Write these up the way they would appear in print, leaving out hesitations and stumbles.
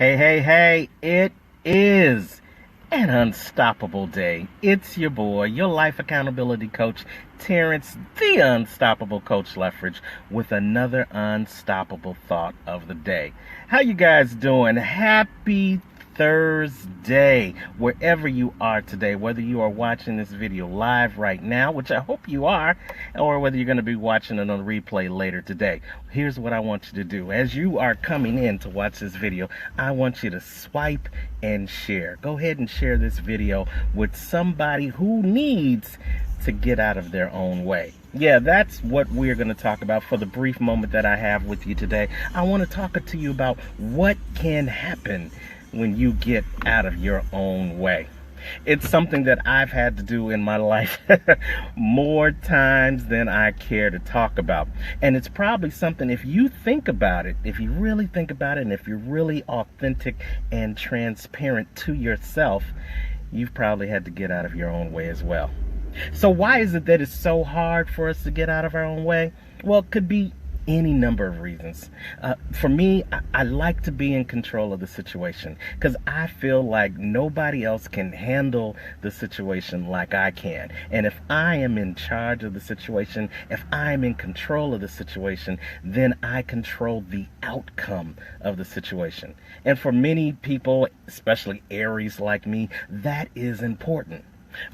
Hey, it is an unstoppable day. It's your boy, your life accountability coach, Terrence, the Unstoppable Coach Leffridge, with another unstoppable thought of the day. How you guys doing? Happy Thursday, wherever you are today, whether you are watching this video live right now, which I hope you are, or whether you're going to be watching it on replay later today. Here's what I want you to do. As you are coming in to watch this video, I want you to swipe and share. Go ahead and share this video with somebody who needs to get out of their own way. Yeah, that's what we're going to talk about for the brief moment that I have with you today. I want to talk to you about what can happen when you get out of your own way. It's something that I've had to do in my life more times than I care to talk about. And it's probably something, if you think about it, if you really think about it, and if you're really authentic and transparent to yourself, you've probably had to get out of your own way as well. So why is it that it's so hard for us to get out of our own way? Well, it could be any number of reasons. For me, I like to be in control of the situation because I feel like nobody else can handle the situation like I can. And if I am in charge of the situation, if I'm in control of the situation, then I control the outcome of the situation. And for many people, especially Aries like me, that is important.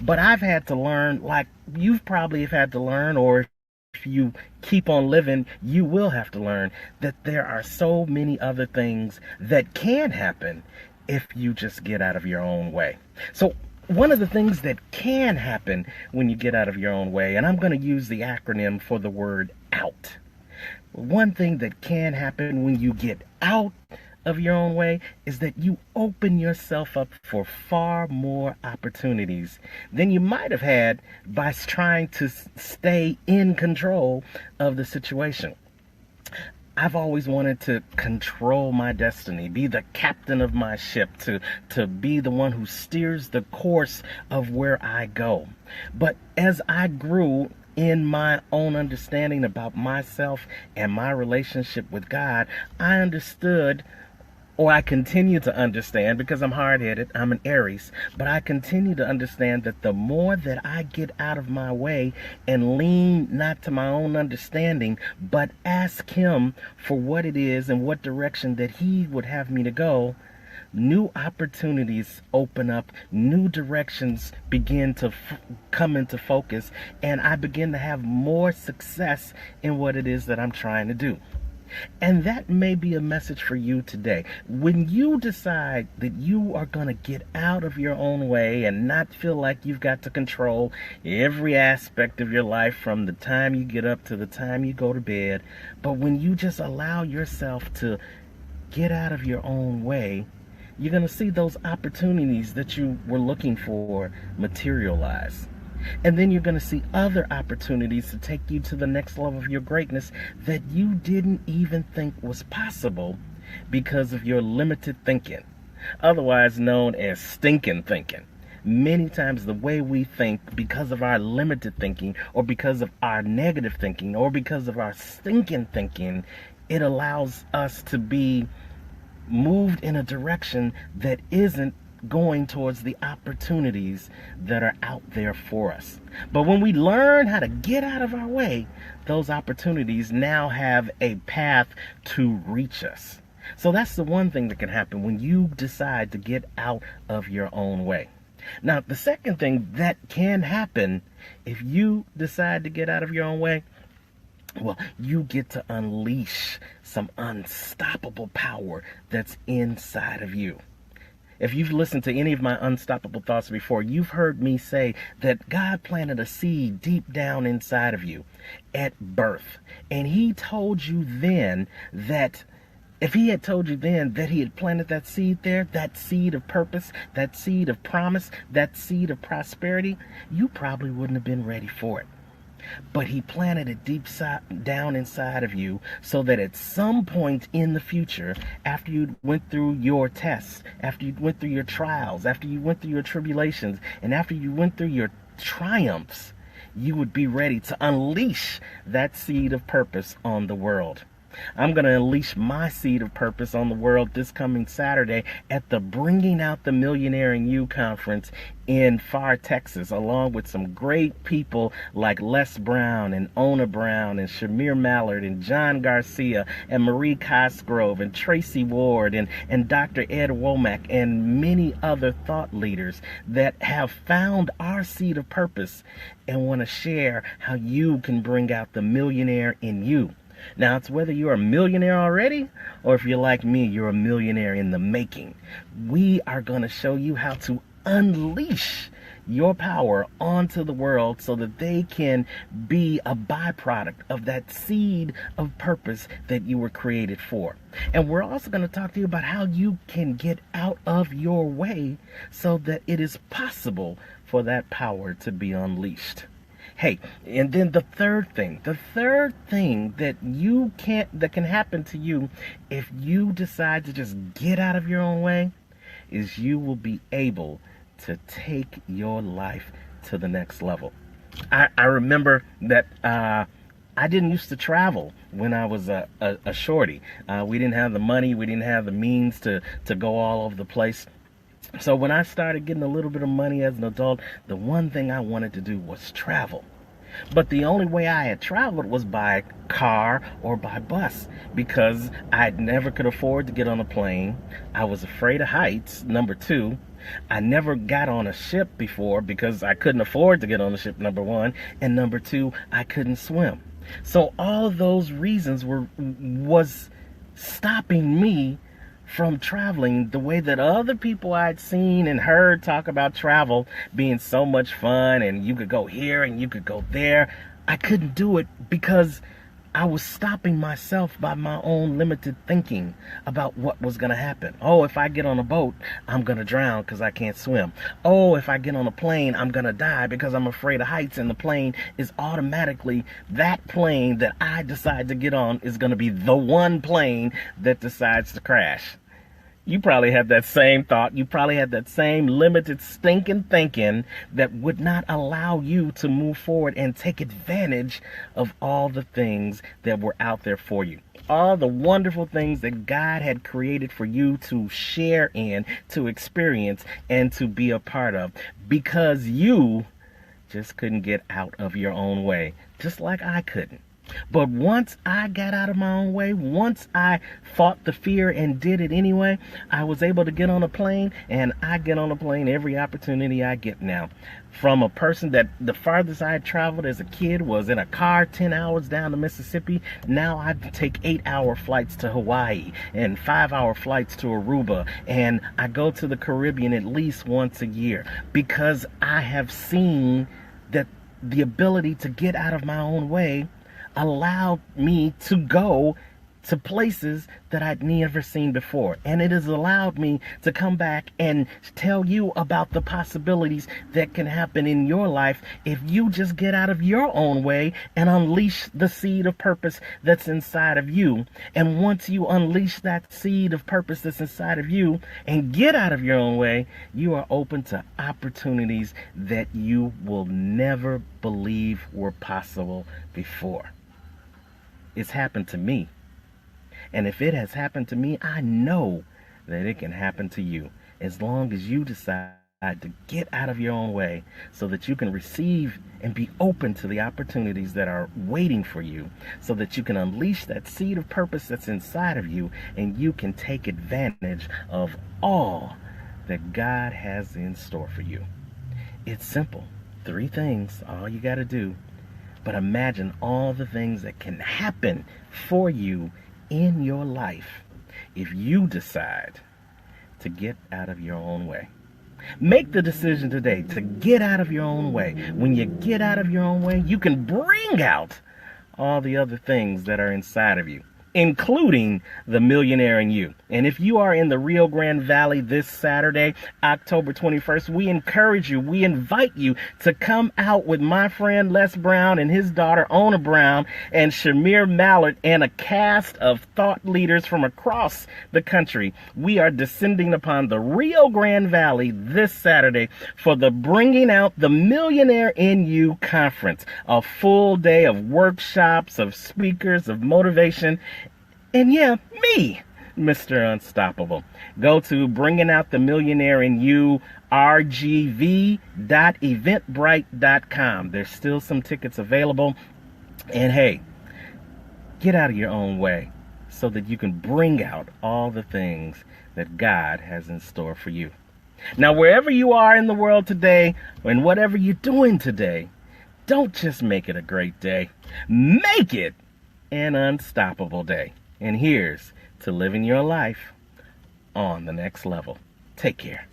But I've had to learn, like you've probably have had to learn, or if you keep on living, you will have to learn that there are so many other things that can happen if you just get out of your own way. So one of the things that can happen when you get out of your own way, and I'm going to use the acronym for the word out. One thing that can happen when you get out of your own way is that you open yourself up for far more opportunities than you might have had by trying to stay in control of the situation. I've always wanted to control my destiny, be the captain of my ship, to be the one who steers the course of where I go. But as I grew in my own understanding about myself and my relationship with God, I understood, or I continue to understand, because I'm hard-headed, I'm an Aries, but I continue to understand that the more that I get out of my way and lean not to my own understanding, but ask Him for what it is and what direction that He would have me to go, new opportunities open up, new directions begin to come into focus, and I begin to have more success in what it is that I'm trying to do. And that may be a message for you today. When you decide that you are going to get out of your own way and not feel like you've got to control every aspect of your life from the time you get up to the time you go to bed, but when you just allow yourself to get out of your own way, you're going to see those opportunities that you were looking for materialize. And then you're going to see other opportunities to take you to the next level of your greatness that you didn't even think was possible because of your limited thinking, otherwise known as stinking thinking. Many times the way we think, because of our limited thinking, or because of our negative thinking, or because of our stinking thinking, it allows us to be moved in a direction that isn't going towards the opportunities that are out there for us. But when we learn how to get out of our way, those opportunities now have a path to reach us. So that's the one thing that can happen when you decide to get out of your own way. Now, the second thing that can happen if you decide to get out of your own way, well, you get to unleash some unstoppable power that's inside of you. If you've listened to any of my Unstoppable Thoughts before, you've heard me say that God planted a seed deep down inside of you at birth. And He told you then that if He had told you then that He had planted that seed there, that seed of purpose, that seed of promise, that seed of prosperity, you probably wouldn't have been ready for it. But He planted it deep down inside of you so that at some point in the future, after you went through your tests, after you went through your trials, after you went through your tribulations, and after you went through your triumphs, you would be ready to unleash that seed of purpose on the world. I'm going to unleash my seed of purpose on the world this coming Saturday at the Bringing Out the Millionaire in You conference in Pharr, Texas, along with some great people like Les Brown and Ona Brown and Shamir Mallard and John Garcia and Marie Cosgrove and Tracy Ward and Dr. Ed Womack and many other thought leaders that have found our seed of purpose and want to share how you can bring out the millionaire in you. Now, it's whether you're a millionaire already or if you're like me, you're a millionaire in the making. We are going to show you how to unleash your power onto the world so that they can be a byproduct of that seed of purpose that you were created for. And we're also going to talk to you about how you can get out of your way so that it is possible for that power to be unleashed. Hey, and then the third thing that can happen to you if you decide to just get out of your own way is you will be able to take your life to the next level. I remember that I didn't used to travel when I was a shorty. We didn't have the money, we didn't have the means to go all over the place. So when I started getting a little bit of money as an adult, the one thing I wanted to do was travel. But the only way I had traveled was by car or by bus because I never could afford to get on a plane. I was afraid of heights, number two. I never got on a ship before because I couldn't afford to get on a ship, number one. And number two, I couldn't swim. So all of those reasons was stopping me from traveling the way that other people I'd seen and heard talk about travel being so much fun and you could go here and you could go there. I couldn't do it because I was stopping myself by my own limited thinking about what was going to happen. Oh, if I get on a boat, I'm going to drown because I can't swim. Oh, if I get on a plane, I'm going to die because I'm afraid of heights, and the plane is automatically, that plane that I decide to get on is going to be the one plane that decides to crash. You probably have that same thought. You probably had that same limited stinking thinking that would not allow you to move forward and take advantage of all the things that were out there for you. All the wonderful things that God had created for you to share in, to experience, and to be a part of. Because you just couldn't get out of your own way, just like I couldn't. But once I got out of my own way, once I fought the fear and did it anyway, I was able to get on a plane, and I get on a plane every opportunity I get now. From a person that the farthest I had traveled as a kid was in a car 10 hours down to Mississippi, now I take 8-hour flights to Hawaii and 5-hour flights to Aruba, and I go to the Caribbean at least once a year because I have seen that the ability to get out of my own way allowed me to go to places that I'd never seen before. And it has allowed me to come back and tell you about the possibilities that can happen in your life if you just get out of your own way and unleash the seed of purpose that's inside of you. And once you unleash that seed of purpose that's inside of you and get out of your own way, you are open to opportunities that you will never believe were possible before. It's happened to me. And if it has happened to me, I know that it can happen to you as long as you decide to get out of your own way so that you can receive and be open to the opportunities that are waiting for you so that you can unleash that seed of purpose that's inside of you and you can take advantage of all that God has in store for you. It's simple. 3 things, all you got to do. But imagine all the things that can happen for you in your life if you decide to get out of your own way. Make the decision today to get out of your own way. When you get out of your own way, you can bring out all the other things that are inside of you, including the millionaire in you. And if you are in the Rio Grande Valley this Saturday, October 21st, we encourage you, we invite you to come out with my friend Les Brown and his daughter Ona Brown and Shamir Mallard and a cast of thought leaders from across the country. We are descending upon the Rio Grande Valley this Saturday for the Bringing Out the Millionaire in You conference, a full day of workshops, of speakers, of motivation, And yeah, me, Mr. Unstoppable. Go to Bringing Out the Millionaire in You, rgv.eventbrite.com. There's still some tickets available. And hey, get out of your own way so that you can bring out all the things that God has in store for you. Now, wherever you are in the world today, and whatever you're doing today, don't just make it a great day. Make it an unstoppable day. And here's to living your life on the next level. Take care.